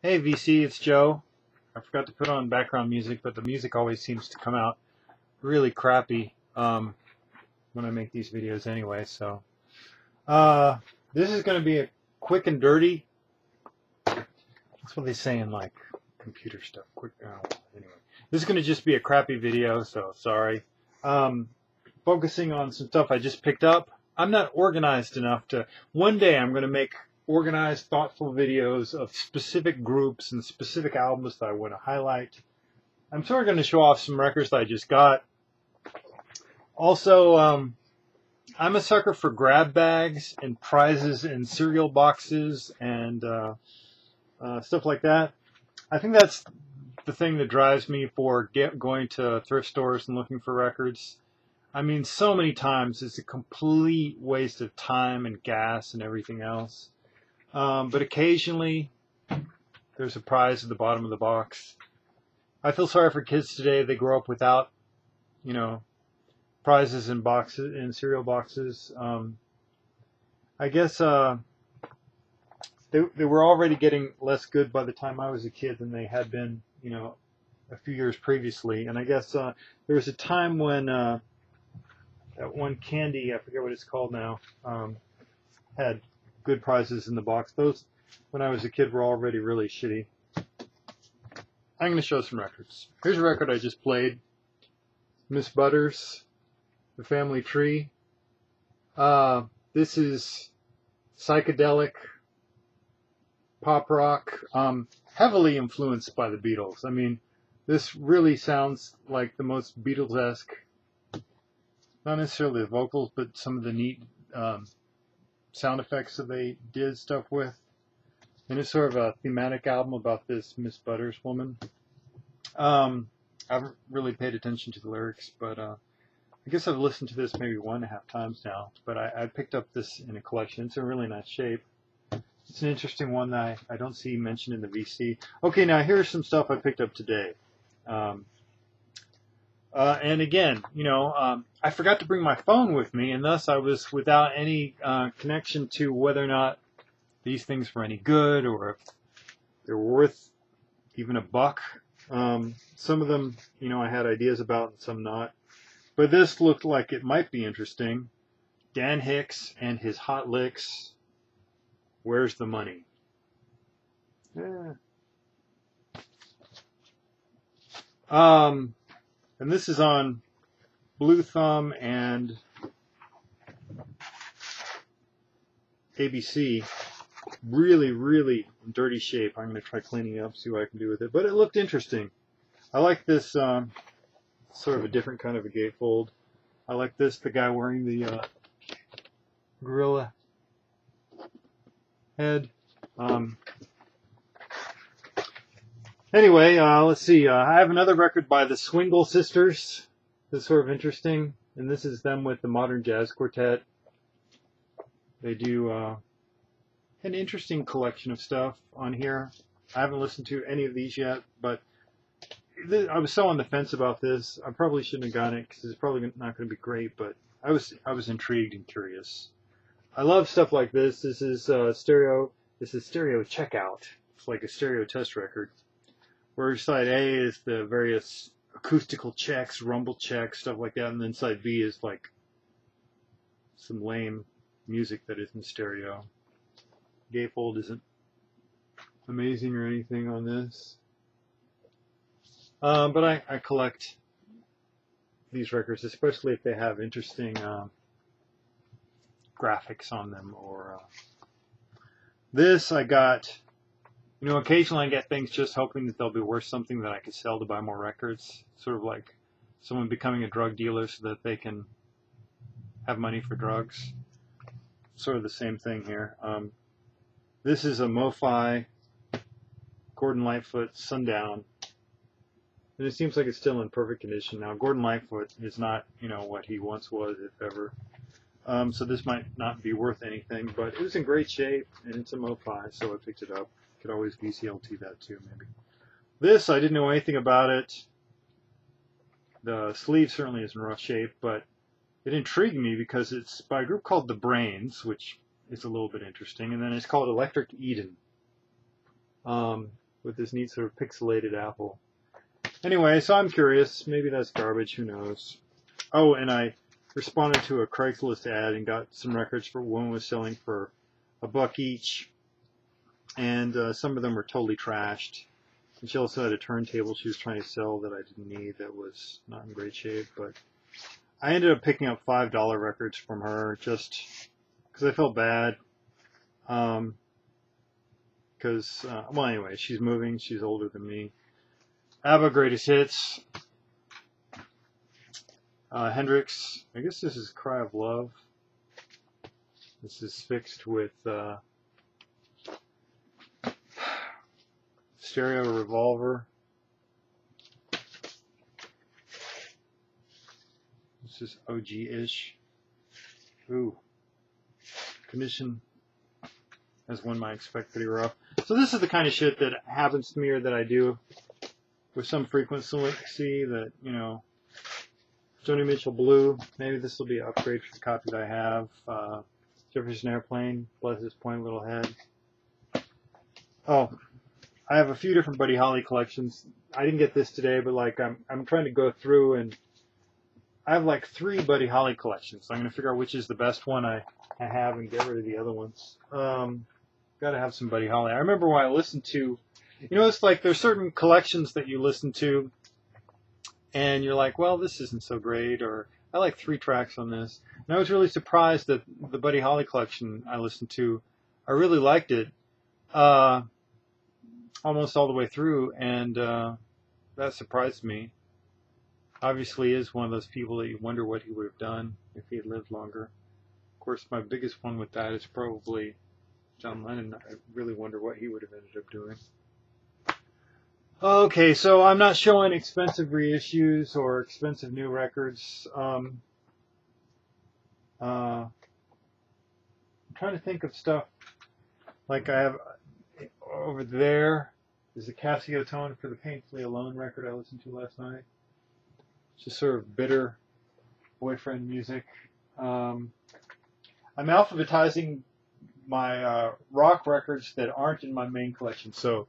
Hey VC, it's Joe. I forgot to put on background music, but the music always seems to come out really crappy when I make these videos anyway. So uh, this is going to be a quick and dirty. That's what they say in like computer stuff. Quick. Anyway, this is going to just be a crappy video, so sorry. Focusing on some stuff I just picked up. I'm not organized enough to. One day I'm going to make organized, thoughtful videos of specific groups and specific albums that I want to highlight. I'm sort of going to show off some records that I just got. Also, I'm a sucker for grab bags and prizes and cereal boxes and stuff like that. I think that's the thing that drives me for going to thrift stores and looking for records. I mean, so many times it's a complete waste of time and gas and everything else. But occasionally there's a prize at the bottom of the box. I feel sorry for kids today. They grow up without, prizes in boxes, in cereal boxes. I guess they were already getting less good by the time I was a kid than they had been, a few years previously. And I guess there was a time when that one candy, I forget what it's called now, had good prizes in the box. Those, when I was a kid, were already really shitty. I'm going to show some records. Here's a record I just played. Miss Butters, The Family Tree. This is psychedelic pop rock, heavily influenced by the Beatles. I mean, this really sounds like the most Beatles-esque, not necessarily the vocals, but some of the neat sound effects that they did stuff with. And it's sort of a thematic album about this Miss Butters woman. I haven't really paid attention to the lyrics, but I guess I've listened to this maybe 1.5 times now. But I picked up this in a collection. It's in really nice shape. It's an interesting one that I don't see mentioned in the VC. Okay, now here's some stuff I picked up today. And again, I forgot to bring my phone with me, and thus I was without any connection to whether or not these things were any good or if they were worth even $1. Some of them, I had ideas about and some not. But this looked like it might be interesting. Dan Hicks and his Hot Licks. Where's the money? Yeah. And this is on Blue Thumb and ABC. Really, really dirty shape. I'm going to try cleaning it up, see what I can do with it. But it looked interesting. I like this sort of a different kind of a gatefold. I like this, the guy wearing the gorilla head. Anyway, let's see. I have another record by the Swingle Sisters that's sort of interesting. And this is them with the Modern Jazz Quartet. They do an interesting collection of stuff on here. I haven't listened to any of these yet, but I was so on the fence about this. I probably shouldn't have gotten it because it's probably not going to be great, but I was intrigued and curious. I love stuff like this. This is stereo checkout. It's like a stereo test record. Where side A is the various acoustical checks, rumble checks, stuff like that, and then side B is like some lame music that isn't stereo. Gatefold isn't amazing or anything on this. But I collect these records, especially if they have interesting graphics on them. Or this I got, occasionally I get things just hoping that they'll be worth something that I could sell to buy more records. Sort of like someone becoming a drug dealer so that they can have money for drugs. Sort of the same thing here. This is a MoFi Gordon Lightfoot Sundown. And it seems like it's still in perfect condition now. Gordon Lightfoot is not, what he once was, if ever. So this might not be worth anything, but it was in great shape, and it's a MoFi, so I picked it up. Could always VCLT that too, maybe. This, I didn't know anything about it. The sleeve certainly is in rough shape, but it intrigued me because it's by a group called The Brains, which is a little bit interesting, and then it's called Electric Eden. with this neat sort of pixelated apple. Anyway, so I'm curious. Maybe that's garbage. Who knows? Oh, and I responded to a Craigslist ad and got some records for one was selling for $1 each, and some of them were totally trashed. And she also had a turntable she was trying to sell that I didn't need, that was not in great shape. But I ended up picking up $5 records from her just because I felt bad. Because, well, anyway, she's moving. She's older than me. ABBA Greatest Hits. Hendrix. I guess this is Cry of Love. This is fixed with Stereo Revolver. This is OG-ish. Ooh. Condition as one might expect, pretty rough. So this is the kind of shit that happens to me, or that I do with some frequency, that, you know, Joni Mitchell Blue. Maybe this will be an upgrade for the copy that I have. Jefferson Airplane, bless his point little head. Oh, I have a few different Buddy Holly collections. I didn't get this today, but like I'm trying to go through, and I have like 3 Buddy Holly collections. So I'm going to figure out which is the best one I have and get rid of the other ones. Got to have some Buddy Holly. I remember when I listened to, you know, it's like there's certain collections that you listen to and you're like, well, this isn't so great, or I like 3 tracks on this. And I was really surprised that the Buddy Holly collection I listened to, I really liked it almost all the way through, and that surprised me. Obviously is one of those people that you wonder what he would have done if he had lived longer. Of course, my biggest one with that is probably John Lennon. I really wonder what he would have ended up doing. Okay, so I'm not showing expensive reissues or expensive new records. I'm trying to think of stuff like I have over there. Is the Casio Tone for the Painfully Alone record I listened to last night. It's just sort of bitter boyfriend music. I'm alphabetizing my rock records that aren't in my main collection. So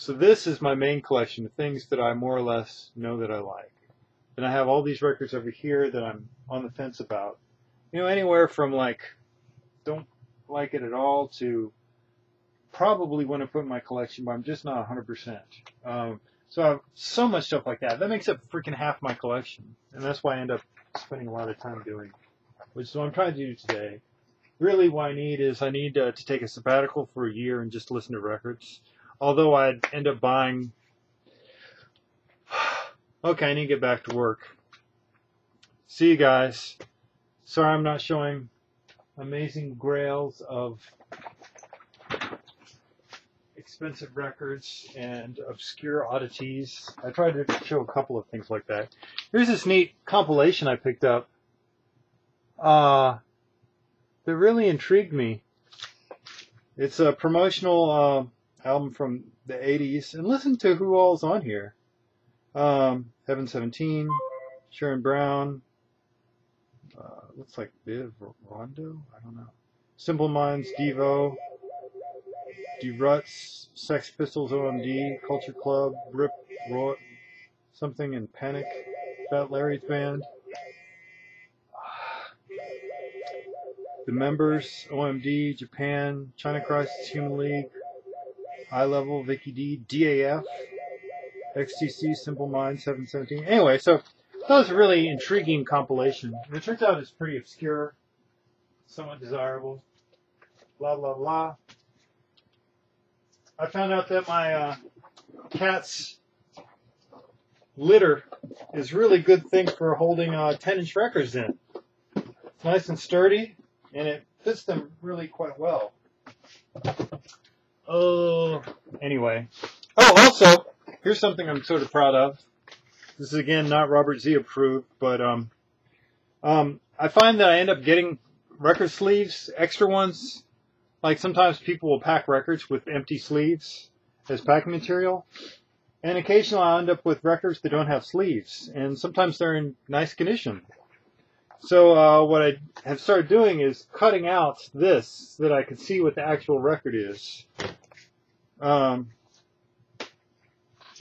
this is my main collection of things that I more or less know that I like. And I have all these records over here that I'm on the fence about. You know, anywhere from like don't like it at all to probably want to put in my collection, but I'm just not 100%. So I have so much stuff like that. That makes up freaking half my collection. And that's why I end up spending a lot of time doing, which is what I'm trying to do today. Really what I need is to take a sabbatical for a year and just listen to records. Although I'd end up buying... Okay, I need to get back to work. See you guys. Sorry I'm not showing amazing grails of expensive records and obscure oddities. I tried to show a couple of things like that. Here's this neat compilation I picked up that really intrigued me. It's a promotional album from the 80s, and listen to who all's on here. Heaven 17, Sharon Brown, looks like Viv Rondo, I don't know. Simple Minds, Devo, Ruts, Sex Pistols, OMD, Culture Club, Rip, Roy, something in Panic, Fat Larry's Band, The Members, OMD, Japan, China Crisis, Human League, Eye Level, Vicky D, DAF, XTC, Simple Minds, 717. Anyway, so that was a really intriguing compilation. And it turns out it's pretty obscure, somewhat desirable, blah, blah, blah. I found out that my cat's litter is really good thing for holding 10-inch records in. It's nice and sturdy, and it fits them really quite well. Oh, anyway. Oh, also, here's something I'm sort of proud of. This is, again, not Robert Z approved, but I find that I end up getting record sleeves, extra ones. Like sometimes people will pack records with empty sleeves as packing material. And occasionally I end up with records that don't have sleeves. And sometimes they're in nice condition. So what I have started doing is cutting out this so that I can see what the actual record is.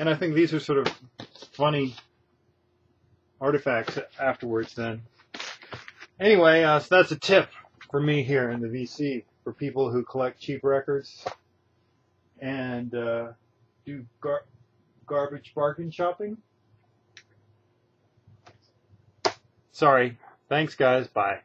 And I think these are sort of funny artifacts afterwards then. Anyway, so that's a tip for me here in the VC for people who collect cheap records and do garbage bargain shopping. Sorry. Thanks, guys. Bye.